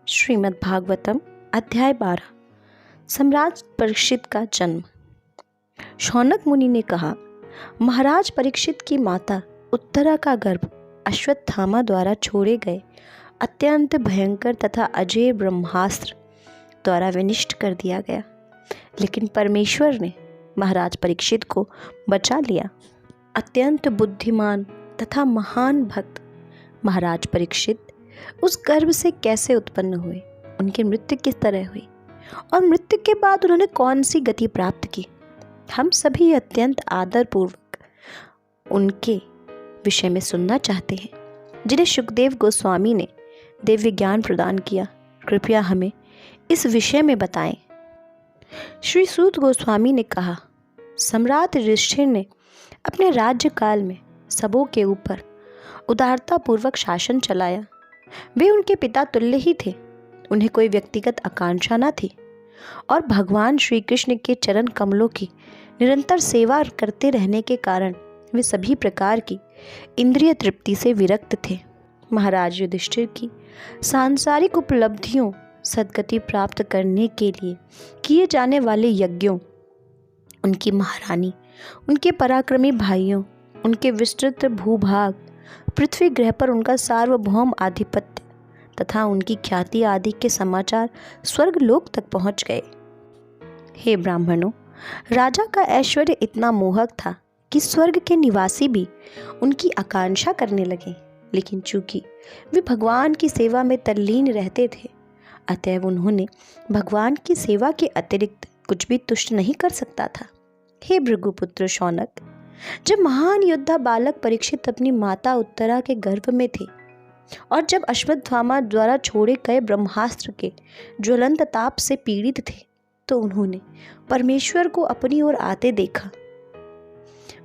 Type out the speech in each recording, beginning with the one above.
श्रीमद् भागवतम अध्याय 12 सम्राट परीक्षित का जन्म। शौनक मुनि ने कहा, महाराज परीक्षित की माता उत्तरा का गर्भ अश्वत्थामा द्वारा छोड़े गए अत्यंत भयंकर तथा अजय ब्रह्मास्त्र द्वारा विनिष्ट कर दिया गया, लेकिन परमेश्वर ने महाराज परीक्षित को बचा लिया। अत्यंत बुद्धिमान तथा महान भक्त महाराज परीक्षित उस गर्भ से कैसे उत्पन्न हुए, उनकी मृत्यु किस तरह हुई और मृत्यु के बाद उन्होंने कौन सी गति प्राप्त की, हम सभी अत्यंत आदरपूर्वक उनके विषय में सुनना चाहते हैं, जिन्हें शुकदेव गोस्वामी ने दिव्य ज्ञान प्रदान किया। कृपया हमें इस विषय में बताएं। श्री सूत गोस्वामी ने कहा, सम्राट युधिष्ठिर ने अपने राज्य काल में सबों के ऊपर उदारता पूर्वक शासन चलाया। वे उनके पिता तुल्य ही थे, उन्हें कोई व्यक्तिगत आकांक्षा न थी और भगवान श्री कृष्ण के चरण कमलों की निरंतर सेवा करते रहने के कारण वे सभी प्रकार की इंद्रिय तृप्ति से विरक्त थे। महाराज युधिष्ठिर की सांसारिक उपलब्धियों सद्गति प्राप्त करने के लिए किए जाने वाले यज्ञों, उनकी महारानी, उनके पराक्रमी भाइयों, उनके विस्तृत भूभाग, पृथ्वी ग्रह पर उनका सार्वभौम आधिपत्य तथा उनकी ख्याति आदि के समाचार स्वर्ग लोक तक पहुंच गए। हे ब्राह्मणों, राजा का ऐश्वर्य इतना मोहक था कि स्वर्ग के निवासी भी उनकी आकांक्षा करने लगे, लेकिन चूंकि वे भगवान की सेवा में तल्लीन रहते थे, अतएव उन्होंने भगवान की सेवा के अतिरिक्त कुछ भी तुष्ट नहीं कर सकता था। हे भृगुपुत्र शौनक, जब महान योद्धा बालक परीक्षित अपनी माता उत्तरा के गर्भ में थे और जब अश्वत्थामा द्वारा छोड़े गए ब्रह्मास्त्र के ज्वलंत ताप से पीड़ित थे, तो उन्होंने परमेश्वर को अपनी ओर आते देखा।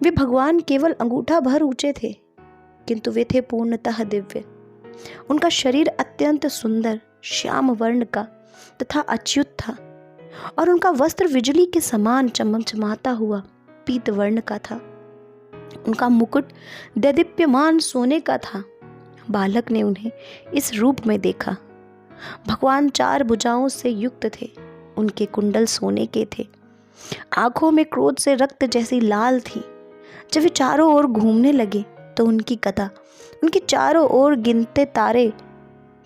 वे भगवान केवल अंगूठा भर ऊंचे थे, किंतु वे थे पूर्णतः दिव्य। उनका शरीर अत्यंत सुंदर श्याम वर्ण का तथा अच्युत था और उनका वस्त्र बिजली के समान चमचमाता हुआ पीत वर्ण का था। उनका मुकुट दैदीप्यमान सोने का था। बालक ने उन्हें इस रूप में देखा। भगवान 4 भुजाओं से युक्त थे, उनके कुंडल सोने के थे, आंखों में क्रोध से रक्त जैसी लाल थी। जब वे चारों ओर घूमने लगे तो उनकी गदा उनके चारों ओर गिनते तारे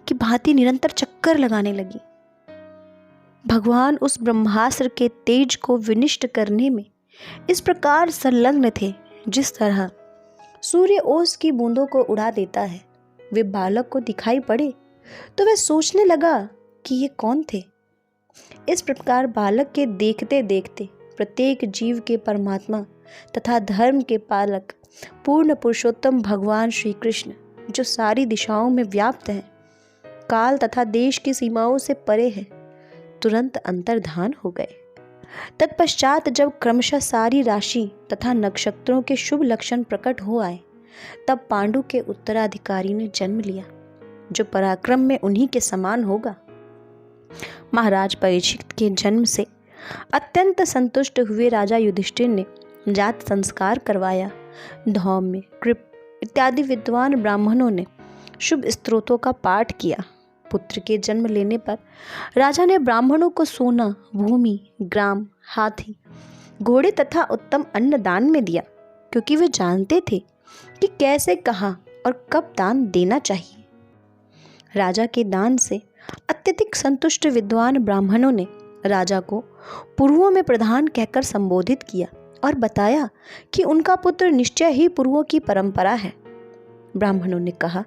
की भांति निरंतर चक्कर लगाने लगी। भगवान उस ब्रह्मास्त्र के तेज को विनिष्ट करने में इस प्रकार संलग्न थे जिस तरह सूर्य ओस की बूंदों को उड़ा देता है। वे बालक को दिखाई पड़े तो वह सोचने लगा कि ये कौन थे। इस प्रकार बालक के देखते देखते प्रत्येक जीव के परमात्मा तथा धर्म के पालक पूर्ण पुरुषोत्तम भगवान श्री कृष्ण, जो सारी दिशाओं में व्याप्त हैं, काल तथा देश की सीमाओं से परे है, तुरंत अंतर्धान हो गए। तत्पश्चात जब क्रमशः सारी राशि तथा नक्षत्रों के शुभ लक्षण प्रकट हो आए, तब पांडु के उत्तराधिकारी ने जन्म लिया, जो पराक्रम में उन्हीं के समान होगा। महाराज परीक्षित के जन्म से अत्यंत संतुष्ट हुए राजा युधिष्ठिर ने जात संस्कार करवाया। धौम्य, कृप इत्यादि विद्वान ब्राह्मणों ने शुभ स्तोत्रों का पाठ किया। पुत्र के जन्म लेने पर राजा ने ब्राह्मणों को सोना, भूमि, ग्राम, हाथी, घोड़े तथा उत्तम अन्न दान में दिया, क्योंकि वे जानते थे कि कैसे, कहाँ और कब दान देना चाहिए। राजा के दान से अत्यधिक संतुष्ट विद्वान ब्राह्मणों ने राजा को पूर्वों में प्रधान कहकर संबोधित किया और बताया कि उनका पुत्र निश्चय ही पूर्वों की परंपरा है। ब्राह्मणों ने कहा,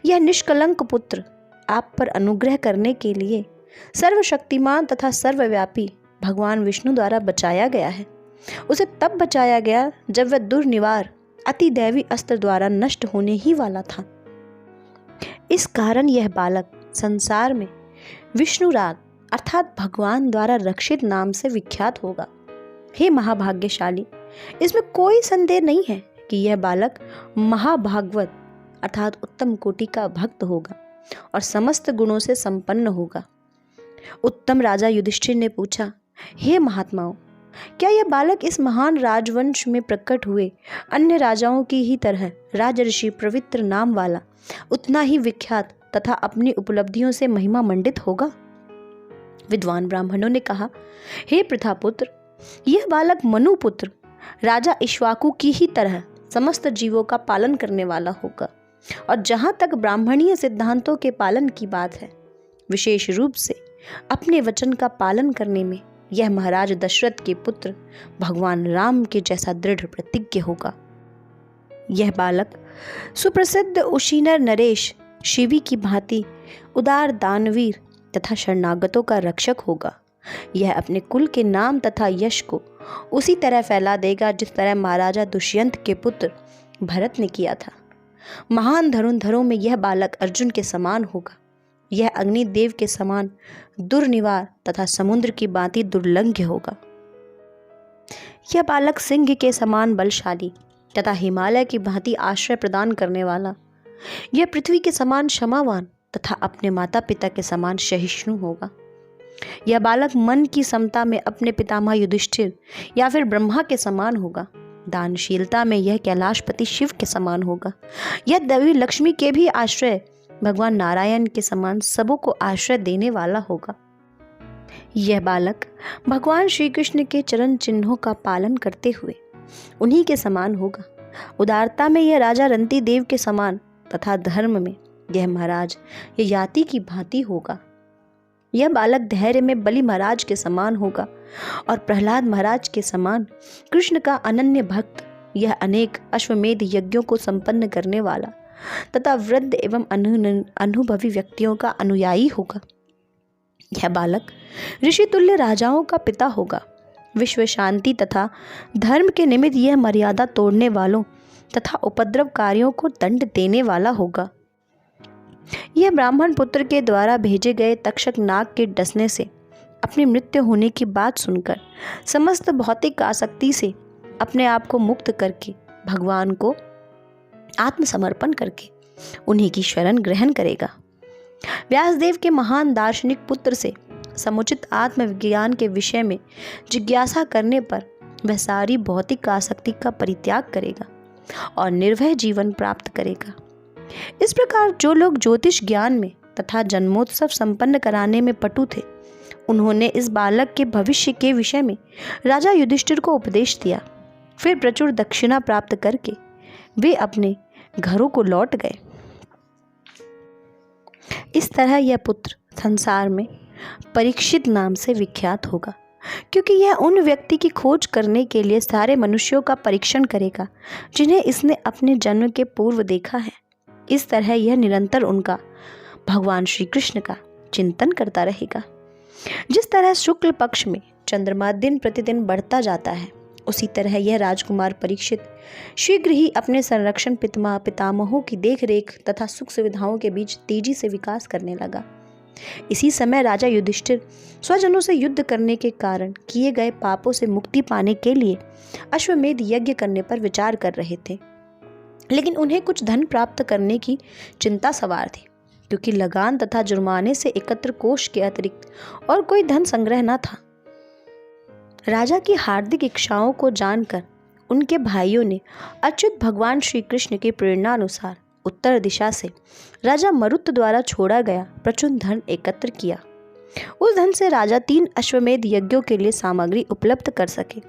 यह निष्कलंक पुत्र आप पर अनुग्रह करने के लिए सर्वशक्तिमान तथा सर्वव्यापी भगवान विष्णु द्वारा बचाया गया है। उसे तब बचाया गया जब वह दुर्निवार अति दैवी अस्त्र द्वारा नष्ट होने ही वाला था। इस कारण यह बालक संसार में विष्णुराग अर्थात भगवान द्वारा रक्षित नाम से विख्यात होगा। हे महाभाग्यशाली, इसमें कोई संदेह नहीं है कि यह बालक महाभागवत अर्थात उत्तम कोटि का भक्त होगा और समस्त गुणों से संपन्न होगा। उत्तम राजा युधिष्ठिर ने पूछा, हे महात्माओं, क्या यह बालक इस महान राजवंश में प्रकट हुए अन्य राजाओं की ही तरह राजर्षि पवित्र नाम वाला, उतना ही विख्यात तथा अपनी उपलब्धियों से महिमा मंडित होगा? विद्वान ब्राह्मणों ने कहा, हे प्रथापुत्र, यह बालक मनुपुत्र राजा इक्ष्वाकु की ही तरह समस्त जीवों का पालन करने वाला होगा। और जहां तक ब्राह्मणीय सिद्धांतों के पालन की बात है, विशेष रूप से अपने वचन का पालन करने में यह महाराज दशरथ के पुत्र भगवान राम के जैसा दृढ़ प्रतिज्ञ होगा। यह बालक सुप्रसिद्ध उशीनर नरेश शिवी की भांति उदार दानवीर तथा शरणागतों का रक्षक होगा। यह अपने कुल के नाम तथा यश को उसी तरह फैला देगा जिस तरह महाराजा दुष्यंत के पुत्र भरत ने किया था। महान धनुर्धरों में यह बालक अर्जुन के समान होगा। यह अग्निदेव के समान दुर्निवार तथा समुद्र की भांति दुर्लंघ्य होगा। यह बालक सिंह के समान बलशाली तथा हिमालय की भांति आश्रय प्रदान करने वाला, यह पृथ्वी के समान क्षमावान तथा अपने माता पिता के समान सहिष्णु होगा। यह बालक मन की समता में अपने पितामह युधिष्ठिर या फिर ब्रह्मा के समान होगा। दानशीलता में यह कैलाशपति शिव के समान होगा। यह देवी लक्ष्मी के भी आश्रय भगवान नारायण के समान सबों को आश्रय देने वाला होगा। यह बालक भगवान श्री कृष्ण के चरण चिन्हों का पालन करते हुए उन्हीं के समान होगा। उदारता में यह राजा रंती देव के समान तथा धर्म में यह महाराज ययाति की भांति होगा। यह बालक धैर्य में बलि महाराज के समान होगा और प्रहलाद महाराज के समान कृष्ण का अनन्य भक्त, यह अनेक अश्वमेध यज्ञों को संपन्न करने वाला तथा वृद्ध एवं अनुभवी व्यक्तियों का अनुयायी होगा। यह बालक ऋषि तुल्य राजाओं का पिता होगा। विश्व शांति तथा धर्म के निमित्त यह मर्यादा तोड़ने वालों तथा उपद्रवकारियों को दंड देने वाला होगा। यह ब्राह्मण पुत्र के द्वारा भेजे गए तक्षक नाग के डसने से अपनी मृत्यु होने की बात सुनकर समस्त भौतिक आसक्ति से अपने आप को मुक्त करके भगवान को आत्मसमर्पण करके उन्हीं की शरण ग्रहण करेगा। व्यासदेव के महान दार्शनिक पुत्र से समुचित आत्मविज्ञान के विषय में जिज्ञासा करने पर वह सारी भौतिक आसक्ति का परित्याग करेगा और निर्भय जीवन प्राप्त करेगा। इस प्रकार जो लोग ज्योतिष ज्ञान में तथा जन्मोत्सव संपन्न कराने में पटु थे, उन्होंने इस बालक के भविष्य के विषय में राजा युधिष्ठिर को उपदेश दिया। फिर प्रचुर दक्षिणा प्राप्त करके वे अपने घरों को लौट गए। इस तरह यह पुत्र संसार में परीक्षित नाम से विख्यात होगा, क्योंकि यह उन व्यक्ति की खोज करने के लिए सारे मनुष्यों का परीक्षण करेगा जिन्हें इसने अपने जन्म के पूर्व देखा है। इस तरह यह निरंतर उनका भगवान श्री कृष्ण का चिंतन करता रहेगा। जिस तरह शुक्ल पक्ष में चंद्रमा दिन प्रतिदिन बढ़ता जाता है, उसी तरह यह राजकुमार परीक्षित शीघ्र ही अपने संरक्षण पितामहों की देखरेख तथा सुख सुविधाओं के बीच तेजी से विकास करने लगा। इसी समय राजा युधिष्ठिर स्वजनों से युद्ध करने के कारण किए गए पापों से मुक्ति पाने के लिए अश्वमेध यज्ञ करने पर विचार कर रहे थे, लेकिन उन्हें कुछ धन प्राप्त करने की चिंता सवार थी, क्योंकि लगान तथा जुर्माने से एकत्र कोष के अतिरिक्त और कोई धन संग्रह न था। राजा की हार्दिक इच्छाओं को जानकर उनके भाइयों ने अच्युत भगवान श्री कृष्ण की प्रेरणा अनुसार उत्तर दिशा से राजा मरुत द्वारा छोड़ा गया प्रचुर धन एकत्र किया। उस धन से राजा 3 अश्वमेध यज्ञों के लिए सामग्री उपलब्ध कर सके।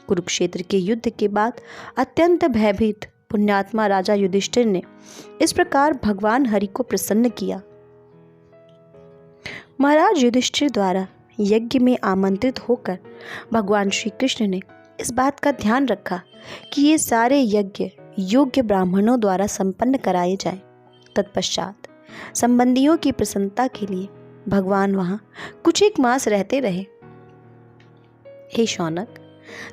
कुरुक्षेत्र के युद्ध के बाद अत्यंत भयभीत पुण्यात्मा राजा युधिष्ठिर ने इस प्रकार भगवान हरि को प्रसन्न किया। महाराज युधिष्ठिर द्वारा यज्ञ में आमंत्रित होकर भगवान श्री कृष्ण ने इस बात का ध्यान रखा कि ये सारे यज्ञ योग्य ब्राह्मणों द्वारा संपन्न कराए जाएं। तत्पश्चात संबंधियों की प्रसन्नता के लिए भगवान वहां कुछ एक मास रहते रहे। हे शौनक,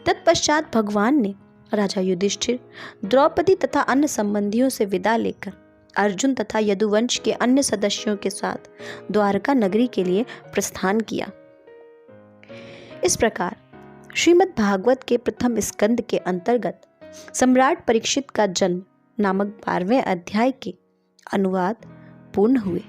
तत्पश्चात भगवान ने राजा युधिष्ठिर, द्रौपदी तथा अन्य संबंधियों से विदा लेकर अर्जुन तथा यदुवंश के अन्य सदस्यों के साथ द्वारका नगरी के लिए प्रस्थान किया। इस प्रकार श्रीमद् भागवत के प्रथम स्कंद के अंतर्गत सम्राट परीक्षित का जन्म नामक 12वें अध्याय के अनुवाद पूर्ण हुए।